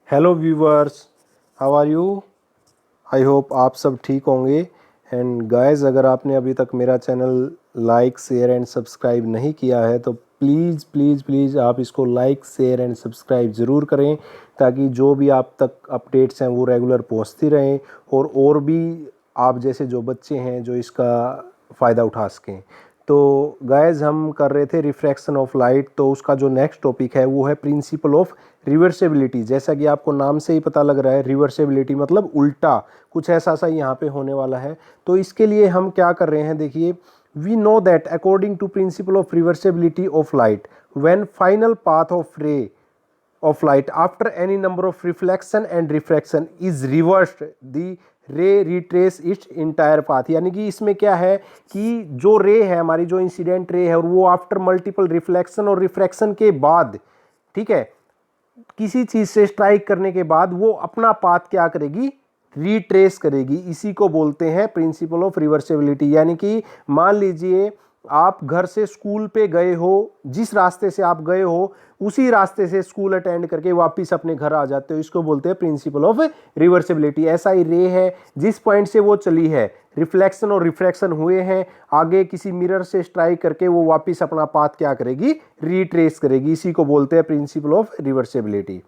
Hello viewers, how are you. I hope आप सब ठीक होंगे। एंड गाइस, अगर आपने अभी तक मेरा channel like share and subscribe नहीं किया है तो प्लीज़ प्लीज़ प्लीज़ आप इसको लाइक शेयर एंड सब्सक्राइब ज़रूर करें, ताकि जो भी आप तक अपडेट्स हैं वो रेगुलर पहुंचती रहें और भी आप जैसे जो बच्चे हैं जो इसका फ़ायदा उठा सकें। तो गाइस, हम कर रहे थे रिफ्रैक्शन ऑफ लाइट, तो उसका जो नेक्स्ट टॉपिक है वो है प्रिंसिपल ऑफ रिवर्सिबिलिटी। जैसा कि आपको नाम से ही पता लग रहा है, रिवर्सिबिलिटी मतलब उल्टा, कुछ ऐसा सा यहाँ पे होने वाला है। तो इसके लिए हम क्या कर रहे हैं, देखिए, we know that according to principle of reversibility of light, when final path of ray of light after any number of reflection and refraction is reversed, the ray retrace its entire path। यानी कि इसमें क्या है कि जो रे है हमारी, जो इंसिडेंट रे है, और वो आफ्टर मल्टीपल रिफ्लेक्शन और रिफ्रैक्शन के बाद, ठीक है, किसी चीज से स्ट्राइक करने के बाद वो अपना पाथ क्या करेगी, रिट्रेस करेगी। इसी को बोलते हैं प्रिंसिपल ऑफ रिवर्सिबिलिटी। यानी कि मान लीजिए आप घर से स्कूल पे गए हो, जिस रास्ते से आप गए हो उसी रास्ते से स्कूल अटेंड करके वापस अपने घर आ जाते हो, इसको बोलते हैं प्रिंसिपल ऑफ रिवर्सिबिलिटी। ऐसा ही रे है, जिस पॉइंट से वो चली है, रिफ्लेक्शन और रिफ्रैक्शन हुए हैं, आगे किसी मिरर से स्ट्राइक करके वो वापस अपना पाथ क्या करेगी, रिट्रेस करेगी। इसी को बोलते हैं principal of reversibility.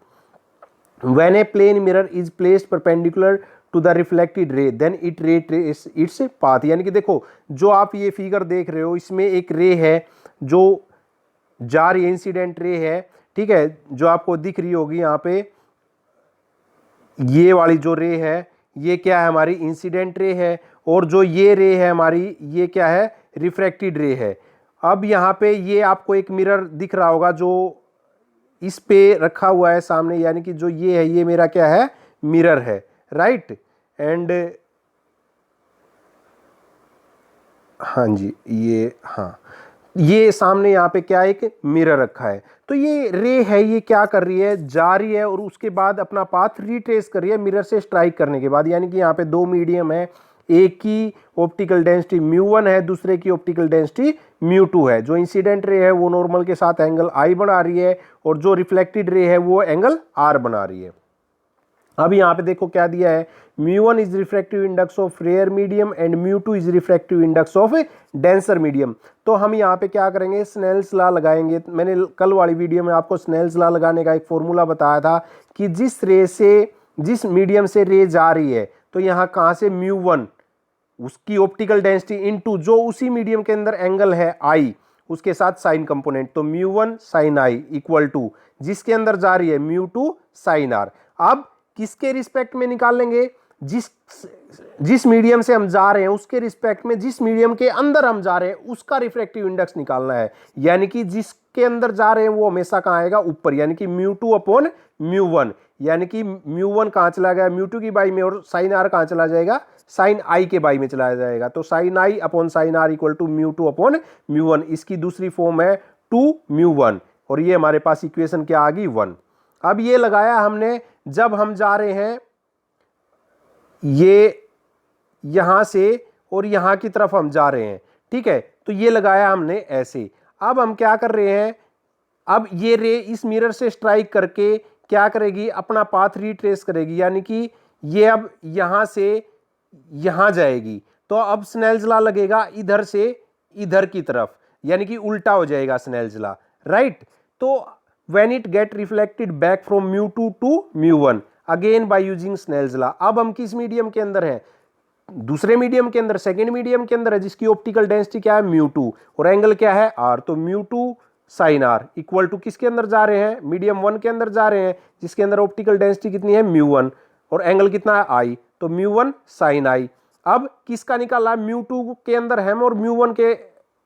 When a plane mirror is placed perpendicular to the reflected ray, then it retraces its path। यानी कि देखो, जो आप ये फिगर देख रहे हो, इसमें एक रे है जो जा रही है, इंसिडेंट रे है, ठीक है, जो आपको दिख रही होगी यहाँ पे, ये वाली जो रे है ये क्या है, हमारी इंसिडेंट रे है, और जो ये रे है हमारी, ये क्या है, रिफ्रैक्टेड रे है। अब यहाँ पे ये आपको एक मिरर दिख रहा होगा जो इस पे रखा हुआ है सामने, यानी कि जो ये है, ये मेरा क्या है, मिरर है, राइट। एंड हाँ जी, ये, हाँ, ये सामने यहाँ पे क्या, एक मिरर रखा है। तो ये रे है, ये क्या कर रही है, जा रही है और उसके बाद अपना पाथ रिट्रेस कर रही है मिरर से स्ट्राइक करने के बाद। यानी कि यहाँ पे दो मीडियम है, एक की ऑप्टिकल डेंसिटी μ1 है, दूसरे की ऑप्टिकल डेंसिटी μ2 है। जो इंसिडेंट रे है वो नॉर्मल के साथ एंगल I बना रही है, और जो रिफ्लेक्टेड रे है वो एंगल R बना रही है। अब यहाँ पे देखो क्या दिया है, μ1 is refractive index of rare medium and μ2 is refractive index of denser medium. तो हम यहाँ पे क्या करेंगे, स्नेल्स लॉ लगाएंगे। मैंने कल वाली वीडियो में आपको स्नेल्स लॉ लगाने का एक फॉर्मूला बताया था कि जिस मीडियम से रे जा रही है, तो यहाँ कहाँ से μ1 उसकी ऑप्टिकल डेंसिटी इनटू जो उसी मीडियम के अंदर एंगल है I, उसके साथ साइन कंपोनेंट, तो μ1 sin I इक्वल टू जिसके अंदर जा रही है μ2 sin R। अब किसके रिस्पेक्ट में निकाल लेंगे, जिस मीडियम से हम जा रहे हैं उसके रिस्पेक्ट में, जिस मीडियम के अंदर हम जा रहे हैं उसका रिफ्रैक्टिव इंडेक्स निकालना है। यानी कि जिसके अंदर जा रहे हैं वो हमेशा कहाँ आएगा, ऊपर, यानी कि μ2 अपॉन μ1। यानी कि μ1 कहाँ चला गया, μ2 की बाई में, और साइन R कहाँ चला जाएगा, साइन I के बाई में चला जाएगा। तो sine I upon sine R equal to μ2 upon μ1। इसकी दूसरी फॉर्म है 2μ1, और ये हमारे पास इक्वेशन क्या आ गई, 1। अब ये लगाया हमने, जब हम जा रहे हैं ये यहां से और यहां की तरफ हम जा रहे हैं, ठीक है, तो ये लगाया हमने ऐसे। अब हम क्या कर रहे हैं, अब ये रे इस मिरर से स्ट्राइक करके क्या करेगी, अपना पाथ रिट्रेस करेगी। यानी कि ये अब यहां से यहां जाएगी, तो अब स्नेल्स लॉ लगेगा इधर से इधर की तरफ, यानी कि उल्टा हो जाएगा स्नेल्स लॉ, राइट। तो when it get reflected back from μ2 to μ1 again by using Snell's law। अब हम किस मीडियम के अंदर हैं, दूसरे मीडियम के अंदर, सेकेंड मीडियम के अंदर है, जिसकी ऑप्टिकल डेंसिटी क्या है, μ2, और एंगल क्या है, R। तो μ2 sin R इक्वल टू किसके अंदर जा रहे हैं, मीडियम 1 के अंदर जा रहे हैं, जिसके अंदर ऑप्टिकल डेंसिटी कितनी है, μ1, और एंगल कितना है, I। तो μ1 sin I। अब किसका निकाला, μ2 के अंदर हम और μ1 के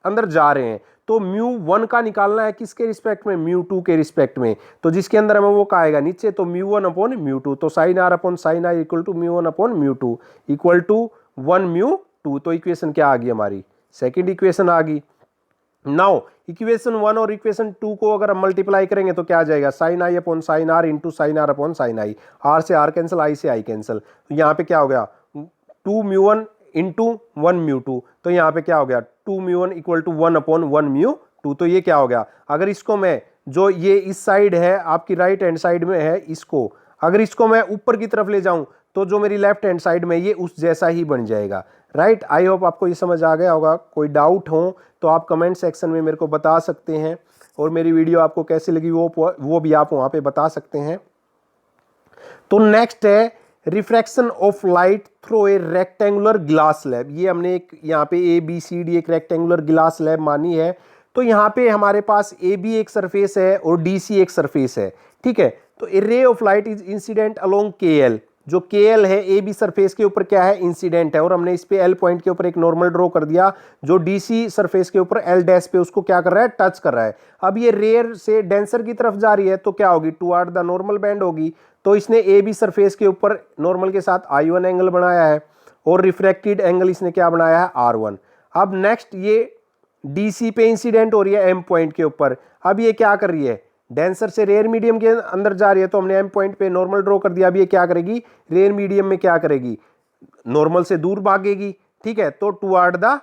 अंदर जा रहे हैं, तो μ1 का निकालना है किसके रिस्पेक्ट में, μ2 के रिस्पेक्ट में। तो जिसके अंदर हमें वो का आएगा नीचे, तो μ1 अपॉन μ2, तो sine R upon sine I equal to μ1 upon μ2 equal to 1μ2। तो इक्वेशन क्या आ गई हमारी, सेकंड इक्वेशन आ गई। नाउ इक्वेशन 1 और इक्वेशन 2 को अगर हम मल्टीप्लाई करेंगे तो क्या आ जाएगा, sine I upon sine R into sine R upon sine I। R से R कैंसिल, I से I कैंसिल, तो यहाँ पे क्या हो गया, 2μ1 इंटू 1μ2, तो यहाँ पे क्या हो गया, 2μ1 इक्वल टू 1 अपॉन 1μ2। तो ये क्या हो गया, अगर इसको मैं, जो ये इस साइड है आपकी राइट हैंड साइड में है, इसको अगर इसको मैं ऊपर की तरफ ले जाऊं तो जो मेरी लेफ्ट हैंड साइड में ये उस जैसा ही बन जाएगा, राइट। आई होप आपको ये समझ आ गया होगा। कोई डाउट हो तो आप कमेंट सेक्शन में मेरे को बता सकते हैं, और मेरी वीडियो आपको कैसी लगी वो भी आप वहाँ पे बता सकते हैं। तो नेक्स्ट है refraction of light through a rectangular glass slab. ये हमने एक यहाँ पे ABCD एक रेक्टेंगुलर ग्लास स्लैब मानी है। तो यहाँ पे हमारे पास AB एक सरफेस है और DC एक सरफेस है, ठीक है। तो a ray of light is incident along KL, जो KL है AB सरफेस के ऊपर क्या है, इंसिडेंट है, और हमने इस पे L पॉइंट के ऊपर एक नॉर्मल ड्रॉ कर दिया जो DC सरफेस के ऊपर L डैश पे उसको क्या कर रहा है, टच कर रहा है। अब ये रेयर से डेंसर की तरफ जा रही है तो क्या होगी, टुवर्ड द नॉर्मल बैंड होगी। तो इसने AB सरफेस के ऊपर नॉर्मल के साथ I1 एंगल बनाया है, और रिफ्रैक्टेड एंगल इसने क्या बनाया है, R1। अब नेक्स्ट ये DC पे इंसिडेंट हो रही है M पॉइंट के ऊपर। अब ये क्या कर रही है, डेंसर से रेयर मीडियम के अंदर जा रही है, तो हमने M पॉइंट पे नॉर्मल ड्रॉ कर दिया। अब ये क्या करेगी, रेयर मीडियम में क्या करेगी, नॉर्मल से दूर भागेगी, ठीक है। तो टुवर्ड द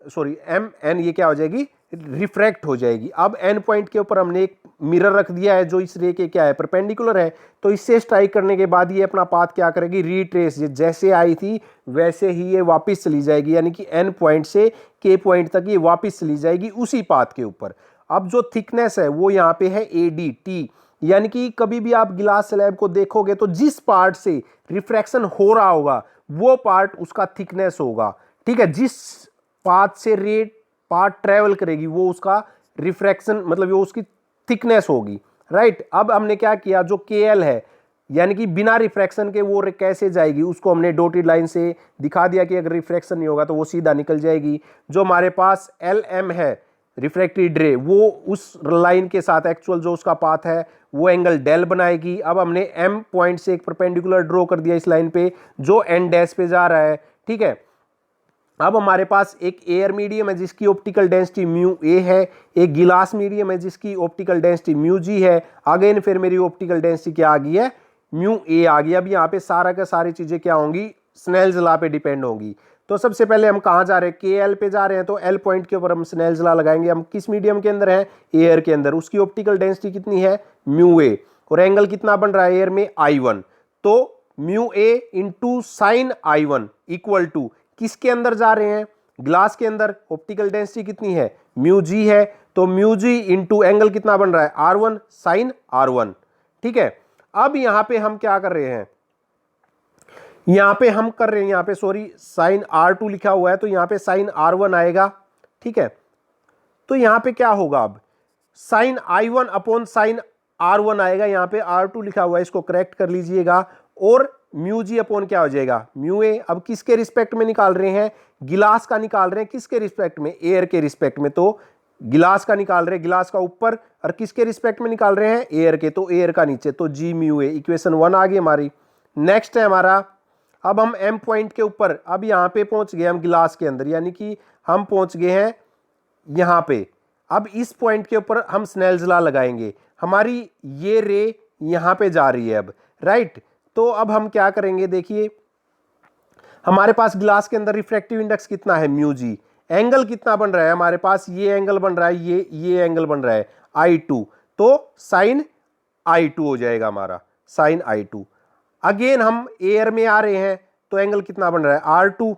MN ये क्या हो जाएगी, रिफ्रैक्ट हो जाएगी। अब N पॉइंट के ऊपर हमने एक मिरर रख दिया है जो इस रे के क्या है, परपेंडिकुलर है। तो इससे स्ट्राइक करने के बाद ये अपना पाथ क्या करेगी, रिट्रेस, ये जैसे आई थी वैसे ही ये वापस चली जाएगी, यानी कि N पॉइंट से K पॉइंट तक ये वापस चली जाएगी उसी पाथ के ऊपर। अब जो थिकनेस है वो यहाँ पे है ADT, यानी कि कभी भी आप गिलास स्लैब को देखोगे तो जिस पार्ट से रिफ्रैक्शन हो रहा होगा वो पार्ट उसका थिकनेस होगा, ठीक है। जिस पाथ से रे पार्ट ट्रेवल करेगी वो उसका रिफ्रैक्शन मतलब वो उसकी थिकनेस होगी, राइट। अब हमने क्या किया, जो KL है यानी कि बिना रिफ्रैक्शन के वो कैसे जाएगी उसको हमने डॉटेड लाइन से दिखा दिया कि अगर रिफ्रैक्शन नहीं होगा तो वो सीधा निकल जाएगी। जो हमारे पास LM है रिफ्रैक्टेड रे, वो उस लाइन के साथ एक्चुअल जो उसका पाथ है वो एंगल डेल बनाएगी। अब हमने M पॉइंट से एक परपेंडिकुलर ड्रॉ कर दिया इस लाइन पे जो N डैश पे जा रहा है, ठीक है। अब हमारे पास एक एयर मीडियम है जिसकी ऑप्टिकल डेंसिटी μA है, एक गिलास मीडियम है जिसकी ऑप्टिकल डेंसिटी μg है। अगेन फिर मेरी ऑप्टिकल डेंसिटी क्या आ गई है, μA आ गई। अब यहाँ पे सारा का सारी चीजें क्या होंगी, स्नेल्स लॉ पे डिपेंड होंगी। तो सबसे पहले हम कहाँ जा रहे हैं, KL पे जा रहे हैं, तो L पॉइंट के ऊपर हम स्नेल्स लॉ लगाएंगे। हम किस मीडियम के अंदर है, एयर के अंदर, उसकी ऑप्टिकल डेंसिटी कितनी है, μA, और एंगल कितना बन रहा है एयर में, I1। तो μA into sine I1 equal to किसके अंदर जा रहे हैं, ग्लास के अंदर, ऑप्टिकल डेंसिटी कितनी है, μg है, तो μg इंटू एंगल कितना बन रहा है, R1 साइन R1, ठीक है। अब यहां पे हम क्या कर रहे हैं, यहां पे हम कर रहे हैं, यहां पे सॉरी साइन R2 लिखा हुआ है तो यहां पे साइन R1 आएगा, ठीक है। तो यहां पे क्या होगा, अब sign I1 upon sine R1 आएगा, यहां पे R2 लिखा हुआ है, इसको करेक्ट कर लीजिएगा, और μg अपॉन क्या हो जाएगा, μA। अब किसके रिस्पेक्ट में निकाल रहे हैं, गिलास का निकाल रहे हैं, किसके रिस्पेक्ट में, एयर के रिस्पेक्ट में। तो गिलास का निकाल रहे हैं, गिलास का ऊपर, और किसके रिस्पेक्ट में निकाल रहे हैं, एयर के, तो एयर का नीचे, तो g μA इक्वेशन 1 आ गई हमारी। नेक्स्ट है हमारा, अब हम M पॉइंट के ऊपर, अब यहां पे पहुंच गए हम गिलास के अंदर, यानी कि हम पहुंच गए हैं यहां पे। अब इस पॉइंट के ऊपर हम स्नेल्स लॉ लगाएंगे, हमारी ये रे यहां पे जा रही है अब, राइट। तो अब हम क्या करेंगे, देखिए हमारे पास ग्लास के अंदर रिफ्रैक्टिव इंडेक्स कितना है, μg, एंगल कितना बन रहा है हमारे पास, ये एंगल बन रहा है, ये एंगल बन रहा है I2, तो साइन I2 हो जाएगा हमारा, साइन I2। अगेन हम एयर में आ रहे हैं तो एंगल कितना बन रहा है, R2,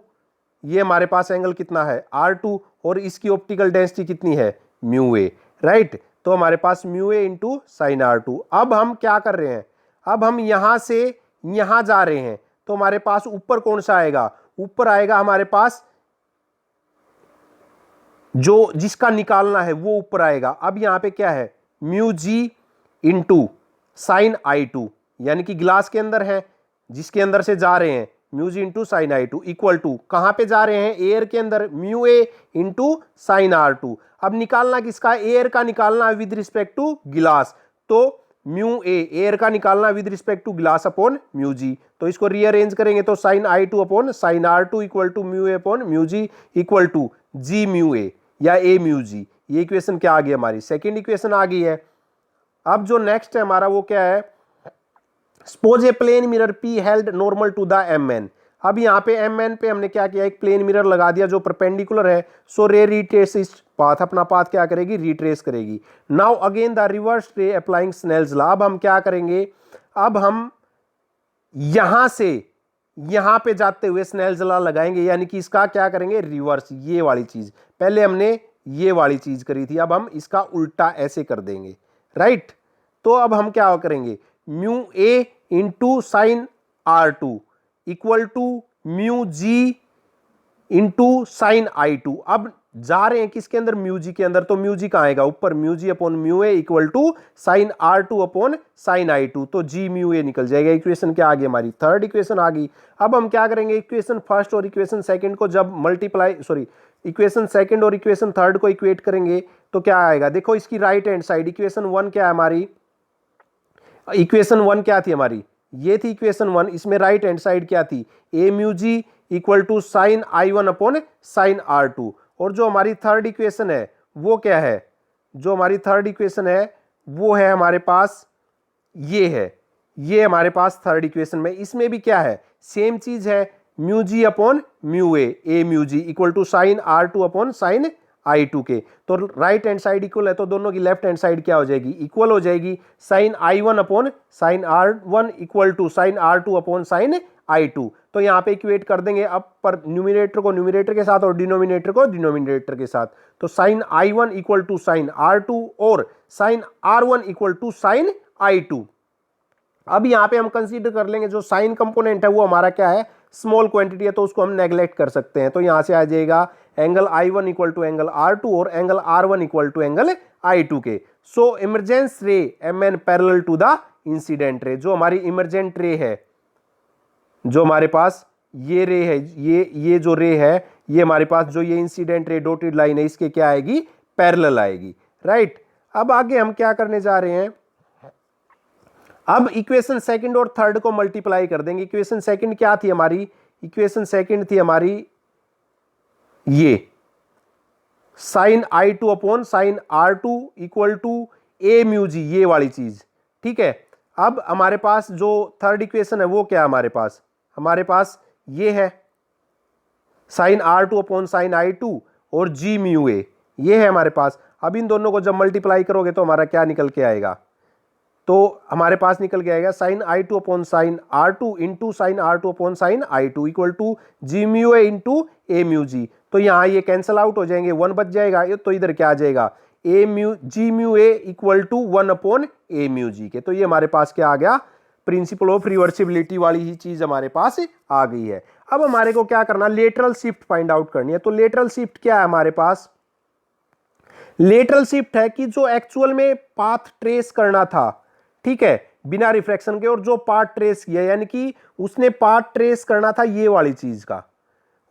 ये हमारे पास एंगल कितना है, R2, और इसकी ऑप्टिकल डेंसिटी कितनी है, μA, राइट। तो हमारे पास μA इंटू साइन R2। अब हम क्या कर रहे हैं, अब हम यहां से यहां जा रहे हैं, तो हमारे पास ऊपर कौन सा आएगा, ऊपर आएगा हमारे पास जो जिसका निकालना है वो ऊपर आएगा। अब यहां पे क्या है, μg इंटू साइन I2, यानी कि गिलास के अंदर है जिसके अंदर से जा रहे हैं, μg into sine I2 equal to कहां पे जा रहे हैं, एयर के अंदर, μA इंटू साइन R2। अब निकालना किसका, एयर का निकालना विद रिस्पेक्ट टू गिलास, तो μA एयर का निकालना with respect to glass upon μg। तो इसको रीअरेंज करेंगे तो sine I2 upon sine R2 equal to μA upon μg equal to g μA या a μg। ये इक्वेशन क्या आ गई हमारी, सेकेंड इक्वेशन आ गई है। अब जो नेक्स्ट है हमारा वो क्या है, suppose a plane mirror P held normal to the MN। अब यहाँ पे MN पे हमने क्या किया, एक प्लेन मिरर लगा दिया जो परपेंडिकुलर है, सो रे रिट्रेस इस पाथ, अपना पाथ क्या करेगी, रिट्रेस करेगी। नाउ अगेन द रिवर्स रे अप्लाइंग स्नेल्स लॉ। अब हम क्या करेंगे, अब हम यहां से यहां पे जाते हुए स्नेल्स लॉ लगाएंगे, यानी कि इसका क्या करेंगे, रिवर्स, ये वाली चीज। पहले हमने ये वाली चीज करी थी, अब हम इसका उल्टा ऐसे कर देंगे, राइट। तो अब हम क्या करेंगे, mu A into sine R2 equal to mu G into sine I2। अब जा रहे हैं किसके अंदर, म्यू जी के अंदर, तो म्यू जी कहां आएगा, ऊपर, mu G upon mu A equal to sine R2 upon sine I2, तो जी म्यू ए निकल जाएगा। इक्वेशन क्या आ गई हमारी, थर्ड इक्वेशन आ गई। अब हम क्या करेंगे, इक्वेशन फर्स्ट और इक्वेशन सेकंड को जब मल्टीप्लाई, सॉरी, इक्वेशन सेकंड और इक्वेशन थर्ड को इक्वेट करेंगे तो क्या आएगा, देखो इसकी right hand side equation one क्या है हमारी, इक्वेशन वन क्या थी हमारी, ये थी इक्वेशन वन, इसमें राइट हैंड साइड क्या थी, a mu ji equal to sine I1 upon sine R2। और जो हमारी थर्ड इक्वेशन है वो क्या है, जो हमारी थर्ड इक्वेशन है वो है हमारे पास, ये है, ये हमारे पास थर्ड इक्वेशन में, इसमें भी क्या है, सेम चीज है, mu G upon mu A mu ji equal to sine R2 upon sine I2 के। तो राइट हैंड साइड इक्वल है तो दोनों की लेफ्ट हैंड साइड क्या हो जाएगी, इक्वल हो जाएगी। Sine I1 upon sine R1 equal to sine R2 upon sine I2। तो यहाँ पे इक्वेट कर देंगे, अब पर न्यूमिनेटर को न्यूमिनेटर के साथ और डिनोमिनेटर को डिनोमिनेटर के साथ। तो sign I1 equal to sine R2 और sign R1 equal to sign I2। अब यहाँ पे हम कंसीडर कर लेंगे जो साइन कंपोनेंट है वो हमारा क्या है, स्मॉल क्वांटिटी है, तो उसको हम नेग्लेक्ट कर सकते हैं। तो यहां से आ जाएगा angle I1 equal to angle R2 और angle R1 equal to angle I2 के। So emergence ray MN parallel to the incident ray, जो हमारी इमरजेंट रे है, जो हमारे पास ये रे है, ये जो रे है, ये हमारे पास जो ये इंसिडेंट रे डॉटेड लाइन है, इसके क्या आएगी, पैरेलल आएगी, राइट। अब आगे हम क्या करने जा रहे हैं, अब इक्वेशन सेकंड और थर्ड को मल्टीप्लाई कर देंगे। इक्वेशन सेकंड क्या थी हमारी, इक्वेशन सेकंड थी हमारी ये sine I2 upon sine R2 equal to a mu g, ये वाली चीज, ठीक है। अब हमारे पास जो थर्ड इक्वेशन है वो क्या है हमारे पास ये है sign R2 upon sine I2 और जी म्यू ए, ये है हमारे पास। अब इन दोनों को जब मल्टीप्लाई करोगे तो हमारा क्या निकल के आएगा, तो हमारे पास निकल के आएगा sine I2 upon sine R2 into sine R2 upon sine I2 equal to g mu A into a mu g. तो यहाँ ये कैंसिल आउट हो जाएंगे, वन बच जाएगा, तो इधर क्या आ जाएगा, a mu g mu A equal to one upon a mu g के। तो ये हमारे पास क्या आ गया, प्रिंसिपल ऑफ रिवर्सिबिलिटी वाली ही चीज हमारे पास आ गई है। अब हमारे को क्या करना, लेटरल शिफ्ट फाइंड आउट करनी है। तो लेटरल शिफ्ट क्या है हमारे पास, लेटरल शिफ्ट है कि जो एक्चुअल में पाथ ट्रेस करना था, ठीक है, बिना रिफ्रैक्शन के, और जो पार्ट ट्रेस किया, यानी कि उसने पार्ट ट्रेस करना था ये वाली चीज का,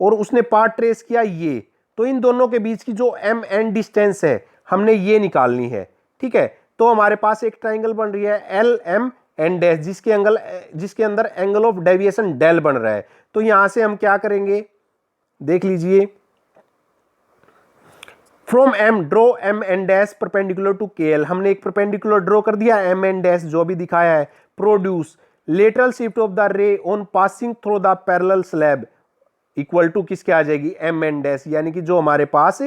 और उसने पार्ट ट्रेस किया ये, तो इन दोनों के बीच की जो एम एन डिस्टेंस है हमने ये निकालनी है, ठीक है। तो हमारे पास एक ट्राइंगल बन रही है एल एम एन डैश, जिसके अंदर एंगल ऑफ डेविएशन डेल बन रहा है। तो यहां से हम क्या करेंगे, देख लीजिए, from M draw M N dash perpendicular to K L, हमने एक परपेंडिकुलर ड्रॉ कर दिया एम एन डैश जो भी दिखाया है। Produce lateral shift of the ray on passing through the parallel slab equal to किसके आ जाएगी, एम एन डैश, यानी कि जो हमारे पास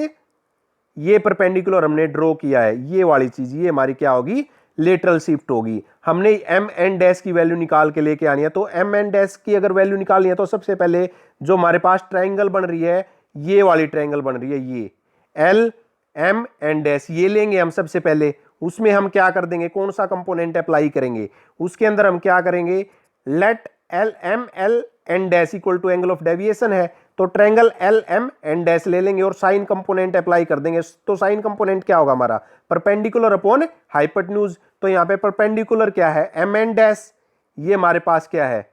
ये परपेंडिकुलर हमने ड्रॉ किया है, ये वाली चीज, ये हमारी क्या होगी, लेटरल शिफ्ट होगी। हमने एम एन डैश की वैल्यू निकाल के लेके आनी है। तो एम एन डैश की अगर वैल्यू निकालनी है तो सबसे पहले जो हमारे पास ट्राइंगल बन रही है, ये वाली ट्राइंगल बन रही है, ये एल एम एन डैश, ये लेंगे हम सबसे पहले। उसमें हम क्या कर देंगे, कौन सा कंपोनेंट अप्लाई करेंगे, उसके अंदर हम क्या करेंगे, let L M L N dash equal to angle of deviation है, तो triangle L M N dash ले लेंगे और साइन कंपोनेंट अप्लाई कर देंगे। तो साइन कंपोनेंट क्या होगा हमारा, परपेंडिकुलर अपॉन हाइपोटेन्यूज। तो यहां पे परपेंडिकुलर क्या है, एम एन डैश, ये हमारे पास क्या है,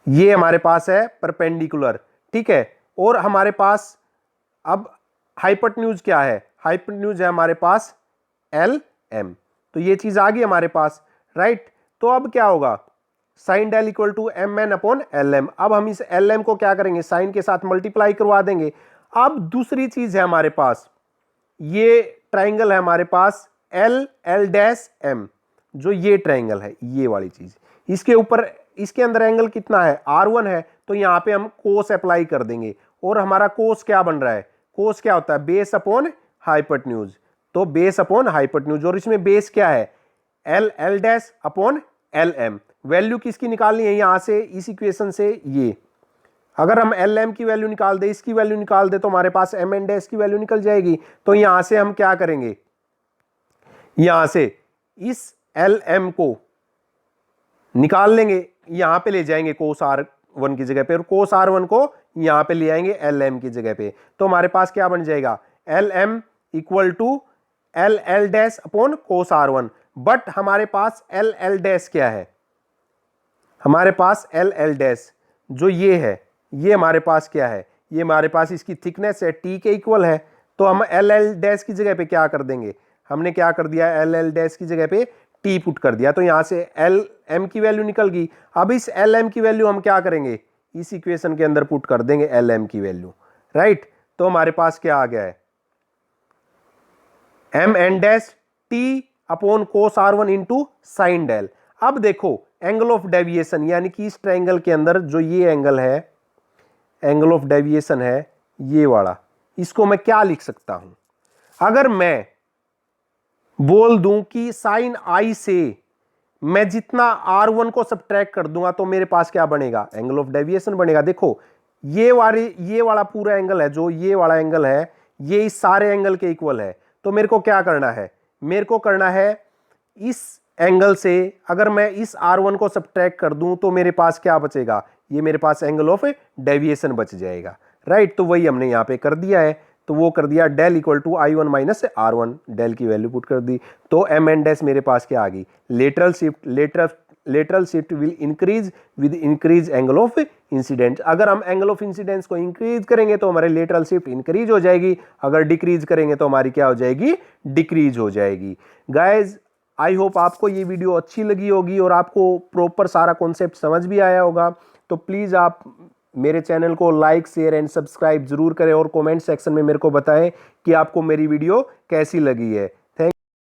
ये हमारे पास है परपेंडिकुलर, ठीक है। और हमारे पास अब हाइपोटेन्यूज क्या है, हाइपोटेन्यूज है हमारे पास एल एम, तो ये चीज आ गई हमारे पास, राइट। तो अब क्या होगा, sine del equal to M N upon L M. अब हम इस एल एम को क्या करेंगे, साइन के साथ मल्टीप्लाई करवा देंगे। अब दूसरी चीज है हमारे पास, ये ट्राइंगल है हमारे पास एल एल डैश एम, जो ये ट्राइंगल है, ये वाली चीज, इसके ऊपर इसके अंदर एंगल कितना है, R1 है, तो यहां पे हम कोस अप्लाई कर देंगे। और हमारा कोस क्या बन रहा है, कोस क्या होता है, बेस अपॉन हाइपोटेन्यूज, तो बेस अपॉन हाइपोटेन्यूज, और इसमें बेस क्या है, L L dash upon L M, value किसकी निकालनी है यहां से, इस इक्वेशन से ये। अगर हम एल एम की वैल्यू निकाल दे, इसकी वैल्यू निकाल दे, तो हमारे पास एम एन डैश की वैल्यू निकल जाएगी। तो यहां से हम क्या करेंगे, यहां से इस एल एम को निकाल लेंगे, यहां पे ले जाएंगे कोस आर वन की जगह पे, और कोस आर वन को यहां पे ले आएंगे एल एम की जगह पे। तो हमारे पास क्या बन जाएगा, L M equal to L L dash upon cos R one. But हमारे पास एल एल डैश क्या है, हमारे पास एल एल डैश जो ये है, ये हमारे पास क्या है, ये हमारे पास इसकी थिकनेस है, टी के इक्वल है। तो हम एल एल डैश की जगह पे क्या कर देंगे, हमने क्या कर दिया, एल एल डैश की जगह पे टी पुट कर दिया। तो यहां से एल एम की वैल्यू निकल गई। अब इस एल एम की वैल्यू हम क्या करेंगे, इस इक्वेशन के अंदर पुट कर देंगे एल एम की वैल्यू, राइट। तो हमारे पास क्या आ गया है, M N dash T upon cos R one into sine del. अब देखो एंगल ऑफ डेविएशन, यानी कि इस ट्रायंगल के अंदर जो ये एंगल है, एंगल ऑफ डेविएशन है ये वाला, इसको मैं क्या लिख सकता हूं, अगर मैं बोल दूं कि साइन आई से मैं जितना R1 को सब्ट्रैक्ट कर दूंगा तो मेरे पास क्या बनेगा, एंगल ऑफ डेविएशन बनेगा। देखो ये वाला पूरा एंगल है, जो ये वाला एंगल है, ये इस सारे एंगल के इक्वल है। तो मेरे को क्या करना है, मेरे को करना है इस एंगल से अगर मैं इस R1 को सब्ट्रैक्ट कर दूं तो मेरे पास क्या बचेगा, ये मेरे पास एंगल ऑफ डेविएशन बच जाएगा, राइट। तो वही हमने यहां पे कर दिया है। तो वो कर दिया del equal to I one minus R one, del की वैल्यू पुट कर दी। तो एम एन डैश मेरे पास क्या आ गई, lateral shift, lateral shift will increase with increase angle of incident. अगर हम एंगल ऑफ इंसिडेंस को इंक्रीज करेंगे तो हमारे लेटरल शिफ्ट इंक्रीज हो जाएगी, अगर डिक्रीज करेंगे तो हमारी क्या हो जाएगी, डिक्रीज हो जाएगी। गाइज आई होप आपको ये वीडियो अच्छी लगी होगी और आपको प्रॉपर सारा कॉन्सेप्ट समझ भी आया होगा। तो प्लीज आप मेरे चैनल को लाइक शेयर एंड सब्सक्राइब जरूर करें और कमेंट सेक्शन में मेरे को बताएं कि आपको मेरी वीडियो कैसी लगी है।